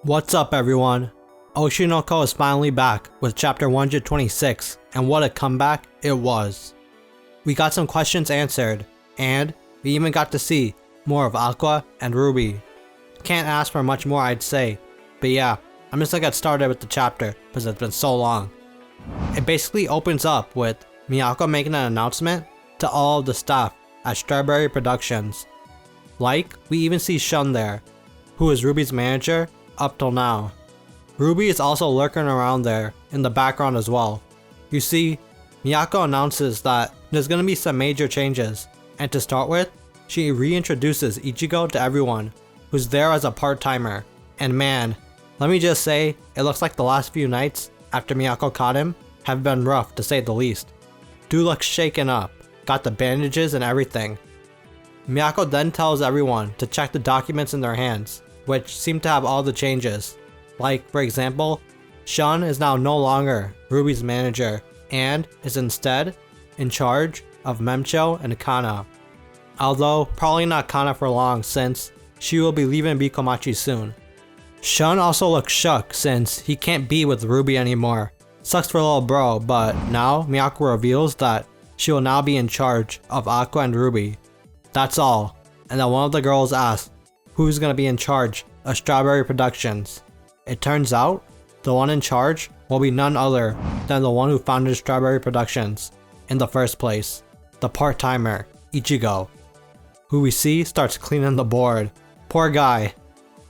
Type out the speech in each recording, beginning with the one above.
What's up everyone? Oshi no Ko is finally back with chapter 126, and what a comeback it was. We got some questions answered, and we even got to see more of Aqua and Ruby. Can't ask for much more I'd say, but yeah, I'm just gonna get started with the chapter because it's been so long. It basically opens up with Miyako making an announcement to all of the staff at Strawberry Productions. Like, we even see Shun there, who is Ruby's manager up till now. Ruby is also lurking around there in the background as well. You see, Miyako announces that there's gonna be some major changes, and to start with, she reintroduces Ichigo to everyone who's there as a part-timer. And man, let me just say, it looks like the last few nights after Miyako caught him have been rough to say the least. Dude looks shaken up, got the bandages and everything. Miyako then tells everyone to check the documents in their hands, which seem to have all the changes. Like, for example, Shun is now no longer Ruby's manager and is instead in charge of Memcho and Kana. Although probably not Kana for long since she will be leaving Bikomachi soon. Shun also looks shook since he can't be with Ruby anymore. Sucks for little bro, but now Miyako reveals that she will now be in charge of Aqua and Ruby. That's all, and then one of the girls asks who's gonna be in charge of Strawberry Productions. It turns out, the one in charge will be none other than the one who founded Strawberry Productions in the first place, the part-timer, Ichigo, who we see starts cleaning the board. Poor guy.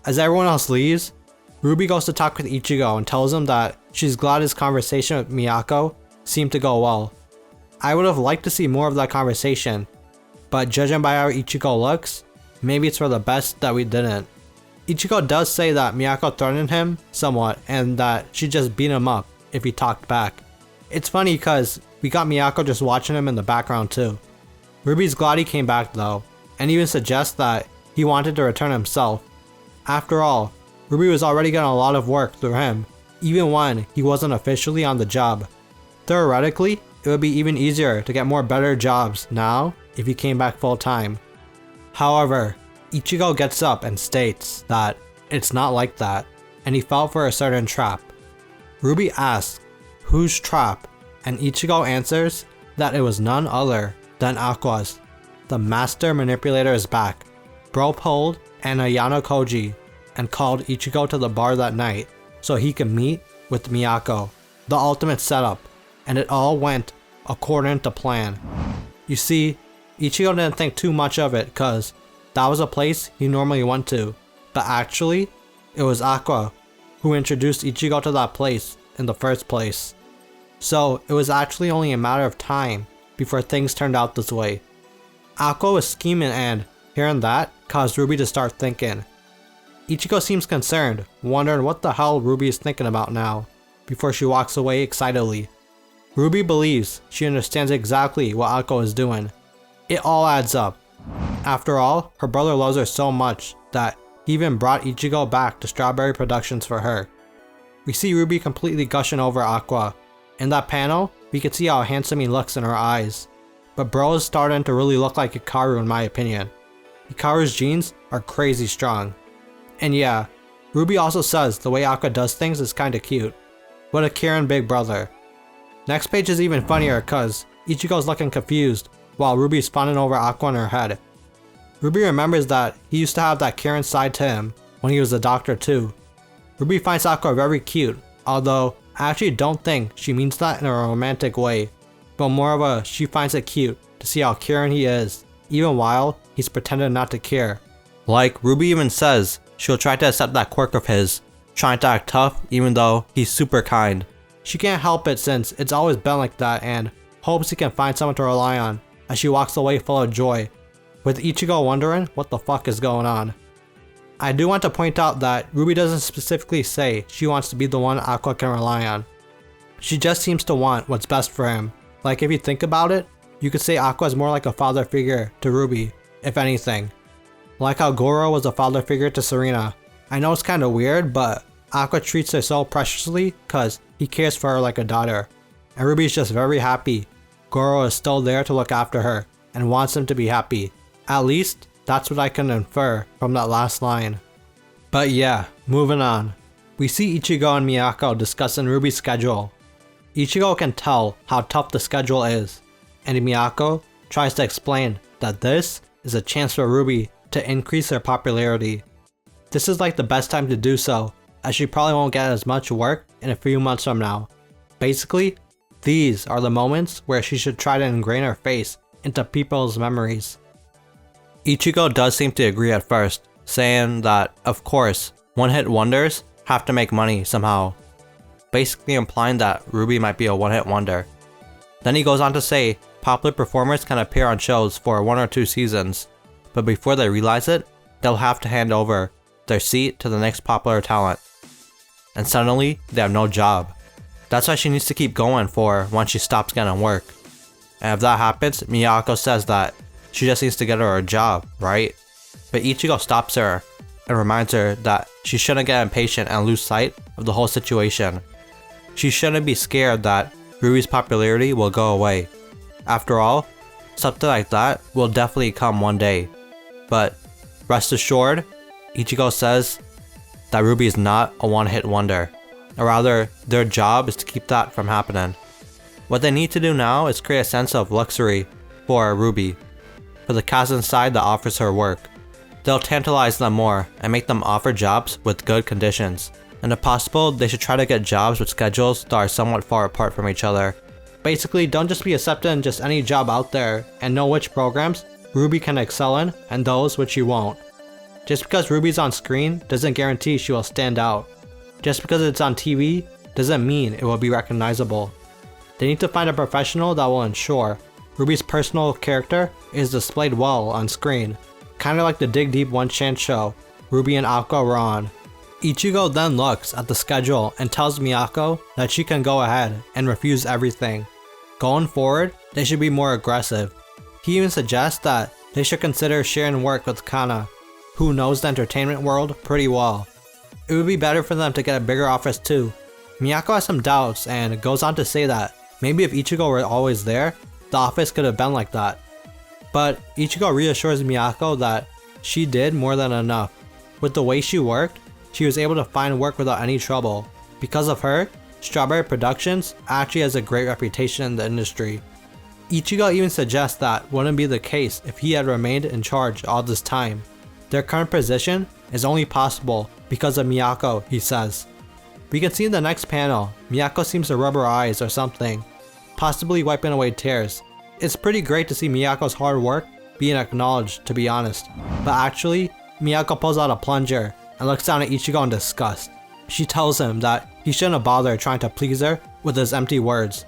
As everyone else leaves, Ruby goes to talk with Ichigo and tells him that she's glad his conversation with Miyako seemed to go well. I would have liked to see more of that conversation, but judging by how Ichigo looks, maybe it's for the best that we didn't. Ichigo does say that Miyako threatened him somewhat and that she just beat him up if he talked back. It's funny cause we got Miyako just watching him in the background too. Ruby's glad he came back though, and even suggests that he wanted to return himself. After all, Ruby was already getting a lot of work through him, even when he wasn't officially on the job. Theoretically, it would be even easier to get more better jobs now if he came back full time. However, Ichigo gets up and states that it's not like that, and he fell for a certain trap. Ruby asks, whose trap? And Ichigo answers that it was none other than Aqua's. The master manipulator is back. Bro pulled an Ayano Koji and called Ichigo to the bar that night so he could meet with Miyako. The ultimate setup, and it all went according to plan. You see, Ichigo didn't think too much of it cause that was a place he normally went to, but actually, it was Aqua who introduced Ichigo to that place in the first place. So it was actually only a matter of time before things turned out this way. Aqua was scheming and, hearing that, caused Ruby to start thinking. Ichigo seems concerned, wondering what the hell Ruby is thinking about now, before she walks away excitedly. Ruby believes she understands exactly what Aqua is doing. It all adds up. After all, her brother loves her so much that he even brought Ichigo back to Strawberry Productions for her. We see Ruby completely gushing over Aqua. In that panel, we can see how handsome he looks in her eyes. But bro is starting to really look like Hikaru in my opinion. Hikaru's genes are crazy strong. And yeah, Ruby also says the way Aqua does things is kinda cute. What a caring big brother. Next page is even funnier cause Ichigo's looking confused while Ruby's fawning over Aqua in her head. Ruby remembers that he used to have that caring side to him when he was a doctor too. Ruby finds Aqua very cute, although I actually don't think she means that in a romantic way, but more of a she finds it cute to see how caring he is, even while he's pretending not to care. Like, Ruby even says she'll try to accept that quirk of his, trying to act tough even though he's super kind. She can't help it since it's always been like that and hopes he can find someone to rely on as she walks away full of joy, with Ichigo wondering what the fuck is going on. I do want to point out that Ruby doesn't specifically say she wants to be the one Aqua can rely on. She just seems to want what's best for him. Like, if you think about it, you could say Aqua is more like a father figure to Ruby, if anything. Like how Goro was a father figure to Serena. I know it's kinda weird, but Aqua treats her so preciously cause he cares for her like a daughter. And Ruby's just very happy Goro is still there to look after her and wants him to be happy. At least, that's what I can infer from that last line. But yeah, moving on. We see Ichigo and Miyako discussing Ruby's schedule. Ichigo can tell how tough the schedule is, and Miyako tries to explain that this is a chance for Ruby to increase her popularity. This is like the best time to do so, as she probably won't get as much work in a few months from now. Basically, these are the moments where she should try to ingrain her face into people's memories. Ichigo does seem to agree at first, saying that, of course, one-hit wonders have to make money somehow, basically implying that Ruby might be a one-hit wonder. Then he goes on to say popular performers can appear on shows for 1 or 2 seasons, but before they realize it, they'll have to hand over their seat to the next popular talent. And suddenly, they have no job. That's why she needs to keep going for when she stops getting work. And if that happens, Miyako says that she just needs to get her a job, right? But Ichigo stops her and reminds her that she shouldn't get impatient and lose sight of the whole situation. She shouldn't be scared that Ruby's popularity will go away. After all, something like that will definitely come one day. But rest assured, Ichigo says that Ruby is not a one-hit wonder, or rather, their job is to keep that from happening. What they need to do now is create a sense of luxury for Ruby, for the cast inside that offers her work. They'll tantalize them more and make them offer jobs with good conditions, and if possible, they should try to get jobs with schedules that are somewhat far apart from each other. Basically, don't just be accepting just any job out there, and know which programs Ruby can excel in and those which she won't. Just because Ruby's on screen doesn't guarantee she will stand out. Just because it's on TV doesn't mean it will be recognizable. They need to find a professional that will ensure Ruby's personal character is displayed well on screen, kinda like the Dig Deep One Chance show Ruby and Aqua were on. Ichigo then looks at the schedule and tells Miyako that she can go ahead and refuse everything. Going forward, they should be more aggressive. He even suggests that they should consider sharing work with Kana, who knows the entertainment world pretty well. It would be better for them to get a bigger office too. Miyako has some doubts and goes on to say that maybe if Ichigo were always there, the office could have been like that. But Ichigo reassures Miyako that she did more than enough. With the way she worked, she was able to find work without any trouble. Because of her, Strawberry Productions actually has a great reputation in the industry. Ichigo even suggests that wouldn't be the case if he had remained in charge all this time. Their current position is only possible because of Miyako, he says. We can see in the next panel, Miyako seems to rub her eyes or something, possibly wiping away tears. It's pretty great to see Miyako's hard work being acknowledged, to be honest. But actually, Miyako pulls out a plunger and looks down at Ichigo in disgust. She tells him that he shouldn't have bothered trying to please her with his empty words,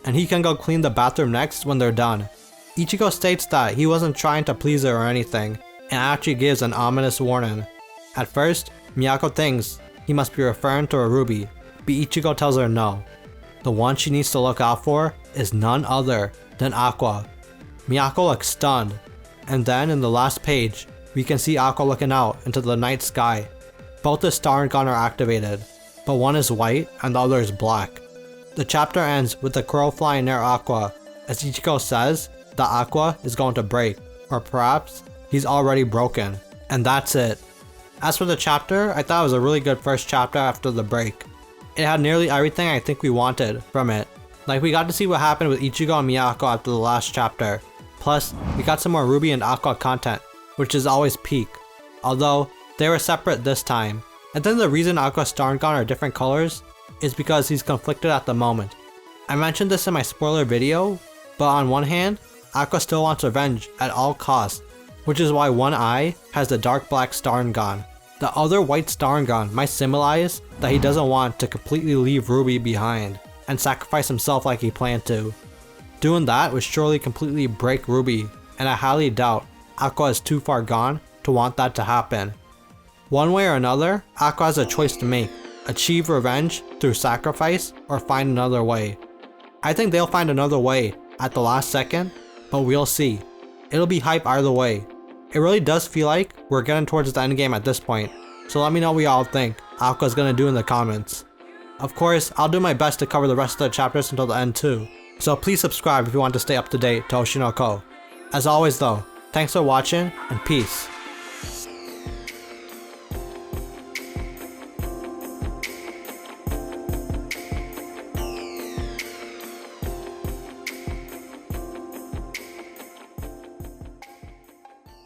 and he can go clean the bathroom next when they're done. Ichigo states that he wasn't trying to please her or anything, and actually gives an ominous warning. At first, Miyako thinks he must be referring to a Ruby, but Ichigo tells her no. The one she needs to look out for is none other than Aqua. Miyako looks stunned, and then in the last page, we can see Aqua looking out into the night sky. Both the star and gun are activated, but one is white and the other is black. The chapter ends with the crow flying near Aqua, as Ichigo says that Aqua is going to break, or perhaps he's already broken, and that's it. As for the chapter, I thought it was a really good first chapter after the break. It had nearly everything I think we wanted from it. Like, we got to see what happened with Ichigo and Miyako after the last chapter. Plus, we got some more Ruby and Aqua content, which is always peak. Although, they were separate this time. And then the reason Aqua's star and gun are different colors is because he's conflicted at the moment. I mentioned this in my spoiler video, but on one hand, Aqua still wants revenge at all costs, which is why one eye has the dark black star and gun. The other white star and gun might symbolize that he doesn't want to completely leave Ruby behind and sacrifice himself like he planned to. Doing that would surely completely break Ruby, and I highly doubt Aqua is too far gone to want that to happen. One way or another, Aqua has a choice to make: achieve revenge through sacrifice or find another way. I think they'll find another way at the last second, but we'll see. It'll be hype either way. It really does feel like we're getting towards the end game at this point, so let me know what y'all think Aqua's gonna do in the comments. Of course, I'll do my best to cover the rest of the chapters until the end too, so please subscribe if you want to stay up to date to Oshi no Ko. As always though, thanks for watching and peace.